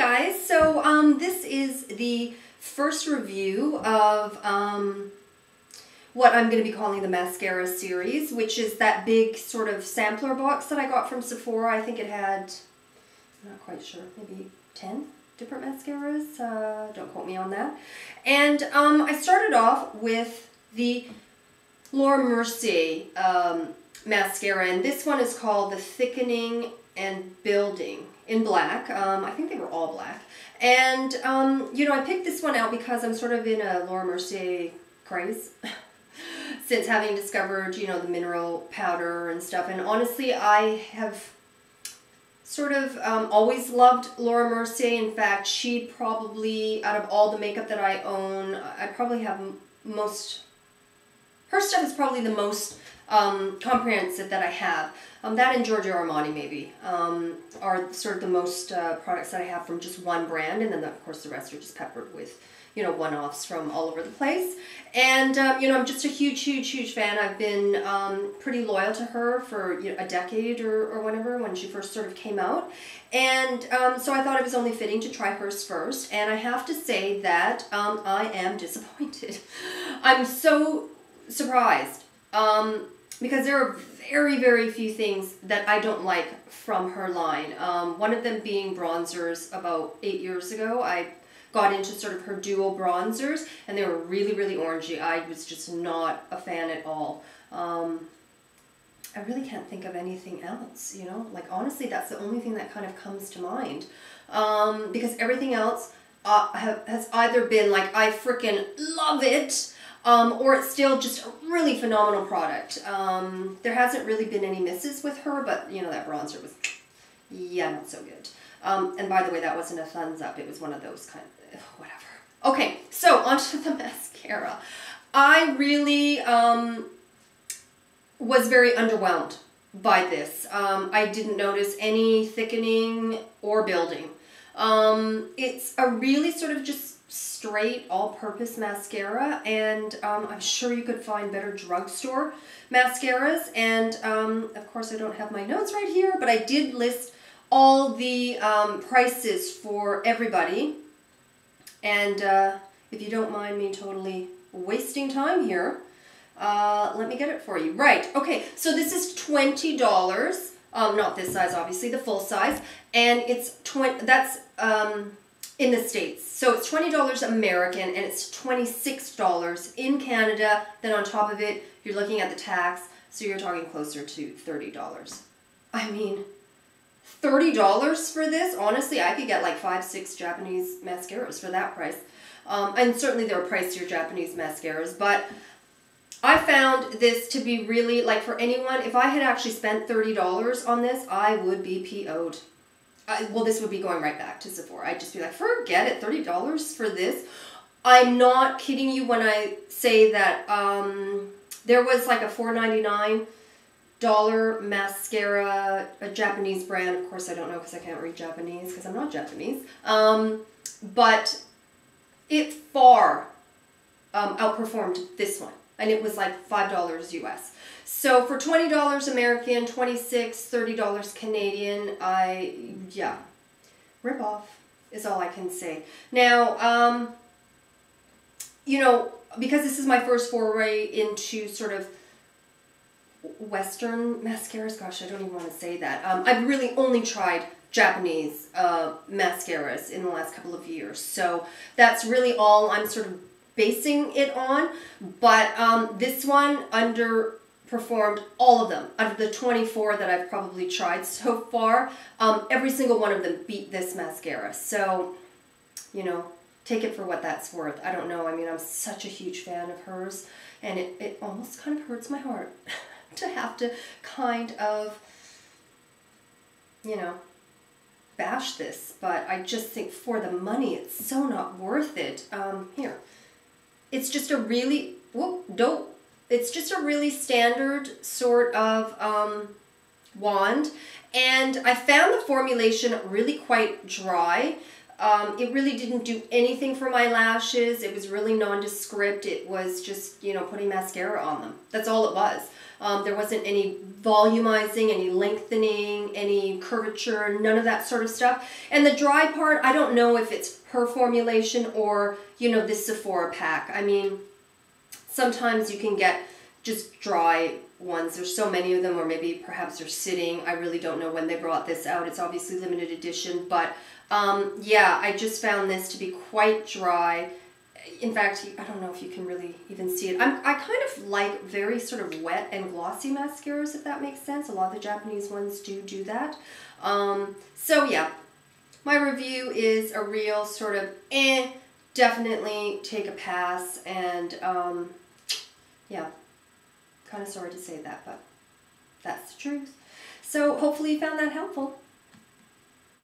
guys, so this is the first review of what I'm going to be calling the mascara series, which is that big sort of sampler box that I got from Sephora. I think it had, I'm not quite sure, maybe 10 different mascaras. Don't quote me on that. And I started off with the Laura Mercier mascara, and this one is called the Thickening and Building in black. I think they were all black. And, you know, I picked this one out because I'm sort of in a Laura Mercier craze since having discovered, you know, the mineral powder and stuff. And honestly, I have sort of always loved Laura Mercier. In fact, she probably, out of all the makeup that I own, I probably have most, her stuff is probably the most comprehensive that I have. That and Giorgio Armani maybe are sort of the most products that I have from just one brand, and then of course the rest are just peppered with, you know, one-offs from all over the place. And you know, I'm just a huge fan. I've been pretty loyal to her for, you know, a decade or whatever, when she first sort of came out. And so I thought it was only fitting to try hers first, and I have to say that I am disappointed. I'm so surprised because there are very few things that I don't like from her line. One of them being bronzers. About 8 years ago, I got into sort of her duo bronzers, and they were really orangey. I was just not a fan at all. I really can't think of anything else, you know? Like, honestly, that's the only thing that kind of comes to mind. Because everything else has either been like, I freaking love it, or it's still just a really phenomenal product. There hasn't really been any misses with her, but, you know, that bronzer was, yeah, not so good. And by the way, that wasn't a thumbs up. It was one of those kind of, whatever. Okay, so onto the mascara. I really was very underwhelmed by this. I didn't notice any thickening or building. It's a really sort of just straight all-purpose mascara, and I'm sure you could find better drugstore mascaras. And of course I don't have my notes right here, but I did list all the prices for everybody. And if you don't mind me totally wasting time here, let me get it for you. Right, okay, so this is $20. Not this size, obviously, the full size. And it's that's in the States. So it's $20 American, and it's $26 in Canada. Then on top of it, you're looking at the tax, so you're talking closer to $30. I mean, $30 for this? Honestly, I could get like 5-6 Japanese mascaras for that price. And certainly there are pricier Japanese mascaras, but I found this to be really, like, for anyone, if I had actually spent $30 on this, I would be PO'd. Well, this would be going right back to Sephora. I'd just be like, forget it, $30 for this. I'm not kidding you when I say that there was like a $4.99 mascara, a Japanese brand. Of course, I don't know because I can't read Japanese because I'm not Japanese. But it far outperformed this one. And it was like $5 US. So for $20 American, $26, $30 Canadian, yeah, rip off is all I can say. Now, you know, because this is my first foray into sort of Western mascaras, gosh, I don't even want to say that. I've really only tried Japanese mascaras in the last couple of years. So that's really all I'm sort of basing it on. But this one underperformed all of them. Out of the 24 that I've probably tried so far, every single one of them beat this mascara. So, you know, take it for what that's worth. I don't know. I mean, I'm such a huge fan of hers, and it almost kind of hurts my heart to have to kind of, you know, bash this. But I just think for the money, it's so not worth it. Here. It's just a really, it's just a really standard sort of wand. And I found the formulation really quite dry. It really didn't do anything for my lashes. It was really nondescript. It was just, you know, putting mascara on them. That's all it was. There wasn't any volumizing, any lengthening, any curvature, none of that sort of stuff. And the dry part, I don't know if it's her formulation or, you know, this Sephora pack. I mean, sometimes you can get just dry ones. There's so many of them, or maybe perhaps they're sitting. I really don't know when they brought this out. It's obviously limited edition, but yeah, I just found this to be quite dry. In fact, I don't know if you can really even see it. I kind of like very sort of wet and glossy mascaras, if that makes sense. A lot of the Japanese ones do that. So yeah, my review is a real sort of definitely take a pass, and yeah, kind of sorry to say that, but that's the truth. So hopefully you found that helpful.